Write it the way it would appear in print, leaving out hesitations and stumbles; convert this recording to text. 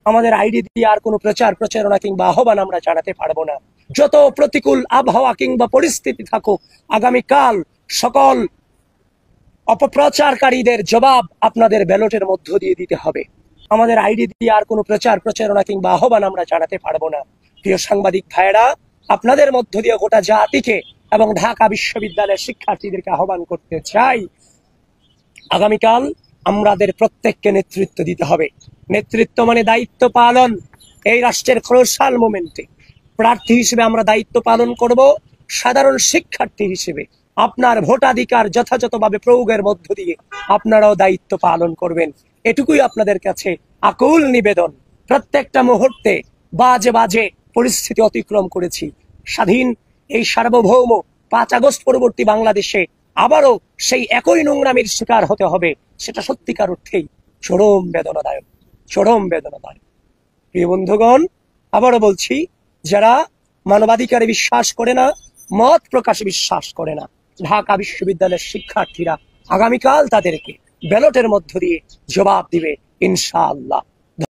আমাদের আইডি দিয়ে আর কোনো প্রচার প্রচারণা কিংবা আহ্বান আমরা জানাতে পারবো না। যত প্রতিকূল আবহাওয়া কিংবা পরিস্থিতি থাকুক, আগামীকাল সকল অপপ্রচারকারীদের জবাব আপনাদের ব্যালটের মধ্য দিয়ে দিতে হবে। আমাদের আইডি দিয়ে আর কোনো প্রচার প্রচারণা কিংবা আহ্বান আমরা জানাতে পারবো না। প্রিয় সাংবাদিক ভাইয়েরা, আপনাদের মধ্য দিয়ে গোটা জাতিকে এবং ঢাকা বিশ্ববিদ্যালয়ের শিক্ষার্থীদেরকে আহ্বান করতে চাই, আগামীকাল আমাদের প্রত্যেককে নেতৃত্ব দিতে হবে। নেতৃত্ব মানে দায়িত্ব পালন। এই রাষ্ট্রের ক্রুশাল মোমেন্টে প্রার্থী হিসেবে আমরা দায়িত্ব পালন করব। সাধারণ শিক্ষার্থী হিসেবে আপনার ভোটাধিকার যথাযথভাবে প্রয়োগের মধ্য দিয়ে আপনারাও দায়িত্ব পালন করবেন, এটুকুই আপনাদের কাছে আকুল নিবেদন। প্রত্যেকটা মুহূর্তে বাজে বাজে পরিস্থিতি অতিক্রম করেছি। স্বাধীন এই সার্বভৌম 5 আগস্ট পরবর্তী বাংলাদেশে আবারও সেই একই নোংরামির শিকার হতে হবে, সেটা সত্যিকার অর্থেই চরম বেদনাদায়ক, চরম বেদনাদায়ক। প্রিয় বন্ধুগণ, আবারও বলছি, যারা মানবাধিকারে বিশ্বাস করে না, মত প্রকাশে বিশ্বাস করে না, ঢাকা বিশ্ববিদ্যালয়ের শিক্ষার্থীরা আগামীকাল তাদেরকে ব্যালটের মধ্য দিয়ে জবাব দিবে ইনশাআল্লাহ।